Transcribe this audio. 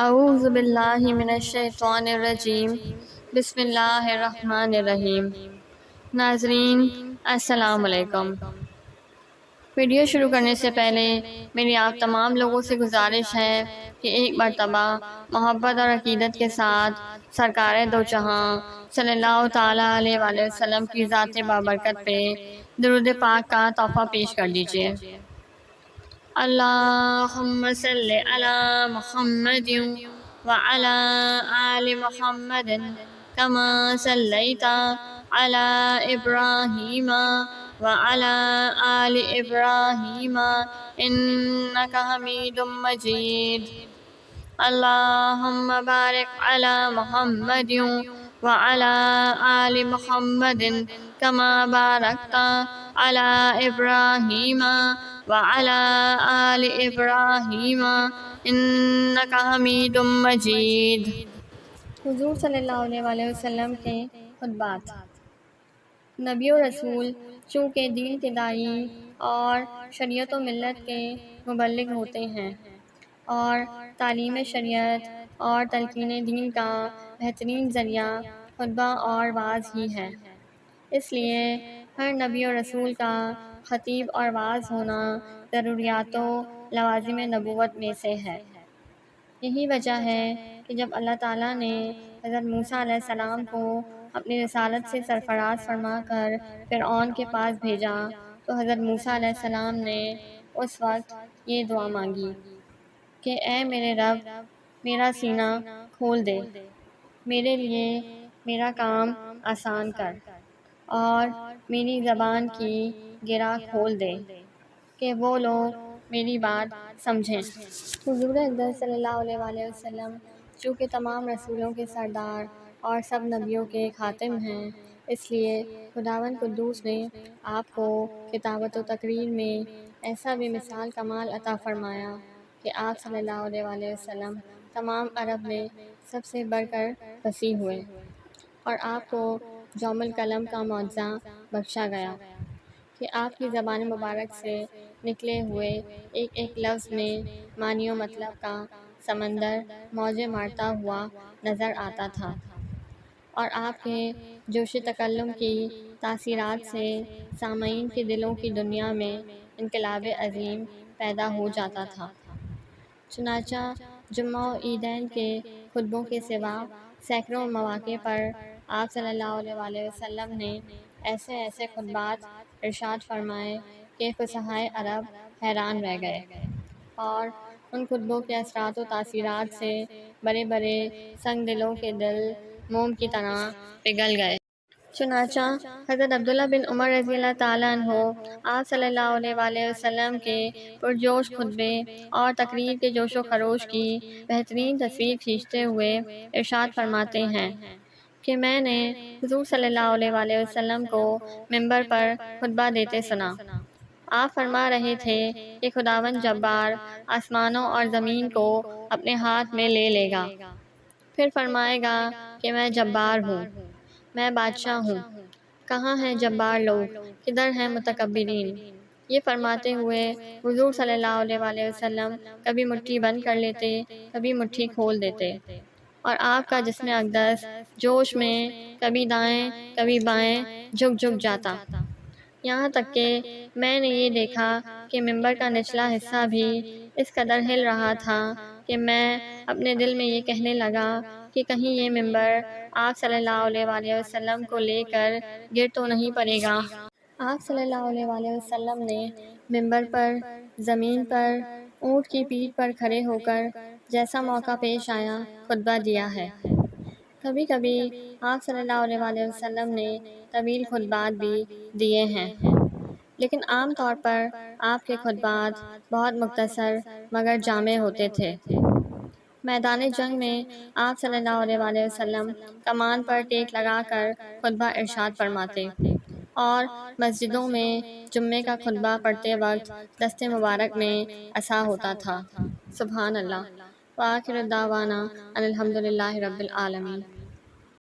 اعوذ باللہ من الشیطان الرجیم، بسم اللہ الرحمن الرحیم۔ ناظرین السلام علیکم۔ ویڈیو شروع کرنے سے پہلے میری آپ تمام لوگوں سے گزارش ہے کہ ایک مرتبہ محبت اور عقیدت کے ساتھ سرکار دو جہاں صلی اللہ تعالیٰ علیہ وآلہ وسلم کی ذات بابرکت پہ درود پاک کا تحفہ پیش کر دیجیے۔ اللہم صلی علی محمد وعلی آل محمد کما صلیت علی ابراہیم وعلی آل ابراہیم انک حمید مجید۔ اللہم بارک علی محمد وعلی آل محمد کما بارکت علی ابراہیم وعلی آل ابراہیم انک حمید مجید۔ حضور صلی اللہ علیہ وآلہ وسلم کے خطبات۔ نبی و رسول چونکہ دین کے داعی اور شریعت و ملت کے مبلغ ہوتے ہیں اور تعلیم شریعت اور تلقین دین کا بہترین ذریعہ خطبہ اور وعظ ہی ہے، اس لیے ہر نبی و رسول کا خطیب اور واعظ ہونا ضروریات و لوازم نبوت میں سے ہے۔ یہی وجہ ہے کہ جب اللہ تعالیٰ نے حضرت موسیٰ علیہ السلام کو اپنی رسالت سے سرفراز فرما کر فرعون کے پاس بھیجا تو حضرت موسیٰ علیہ السلام نے اس وقت یہ دعا مانگی کہ اے میرے رب، میرا سینہ کھول دے، میرے لیے میرا کام آسان کر اور میری زبان کی گرہ کھول دے کہ وہ لوگ میری بات سمجھیں۔ حضور اقدس صلی اللہ علیہ وآلہ وسلم چونکہ تمام رسولوں کے سردار اور سب نبیوں کے خاتم ہیں، اس لیے خداوند قدوس نے آپ کو کتابت و تقریر میں ایسا بے مثال کمال عطا فرمایا کہ آپ صلی اللہ علیہ وآلہ وسلم تمام عرب میں سب سے بڑھ کر فصیح ہوئے اور آپ کو جوم القلم کا معجزہ بخشا گیا کہ آپ کی زبان مبارک سے نکلے ہوئے ایک ایک لفظ میں معنی و مطلب کا سمندر موجیں مارتا ہوا نظر آتا تھا اور آپ کے جوش تکلم کی تاثیرات سے سامعین کے دلوں کی دنیا میں انقلاب عظیم پیدا ہو جاتا تھا۔ چنانچہ جمعہ و عیدین کے خطبوں کے سوا سینکڑوں مواقع پر آپ صلی اللہ علیہ وآلہ وسلم نے ایسے ایسے خطبات ارشاد فرمائے کہ فصحائے عرب حیران رہ گئے اور ان خطبوں کے اثرات و تاثیرات سے بڑے بڑے سنگ دلوں کے دل موم کی طرح پگھل گئے۔ چنانچہ حضرت عبداللہ بن عمر رضی اللہ تعالیٰ عنہ آپ صلی اللہ علیہ وآلہ وسلم کے پرجوش خطبے اور تقریر کے جوش و خروش کی بہترین تصویر کھینچتے ہوئے ارشاد فرماتے ہیں کہ میں نے حضور صلی اللہ علیہ وآلہ وسلم کو منبر پر خطبہ دیتے سنا۔ آپ فرما رہے تھے کہ خداوند جبار آسمانوں اور زمین کو اپنے ہاتھ میں لے لے گا، پھر فرمائے گا کہ میں جبار ہوں، میں بادشاہ ہوں، کہاں ہیں جبار لوگ، کدھر ہیں متکبرین۔ یہ فرماتے ہوئے حضور صلی اللہ علیہ وآلہ وسلم کبھی مٹھی بند کر لیتے، کبھی مٹھی کھول دیتے اور آپ کا جسم اقدس جوش میں کبھی دائیں کبھی بائیں جھک جھک جاتا، یہاں تک کہ میں نے یہ دیکھا کہ منبر کا نچلا حصہ بھی اس قدر ہل رہا تھا کہ میں اپنے دل میں یہ کہنے لگا کہ کہیں یہ منبر آپ صلی اللہ علیہ وآلہ وسلم کو لے کر گر تو نہیں پڑے گا۔ آپ صلی اللہ علیہ وآلہ وسلم نے منبر پر، زمین پر، اونٹ کی پیٹھ پر کھڑے ہو کر جیسا موقع پیش آیا خطبہ دیا ہے۔ کبھی کبھی آپ صلی اللہ علیہ وآلہ وسلم نے طویل خطبات بھی دیے ہیں، لیکن عام طور پر آپ کے خطبات بہت مختصر مگر جامع ہوتے تھے۔ میدان جنگ میں آپ صلی اللہ علیہ وآلہ وسلم کمان پر ٹیک لگا کر خطبہ ارشاد فرماتے اور مسجدوں میں جمعے کا خطبہ پڑھتے وقت دست مبارک میں عصا ہوتا تھا۔ سبحان اللہ۔ وآخر دعوانا ان الحمد للہ رب العالمین۔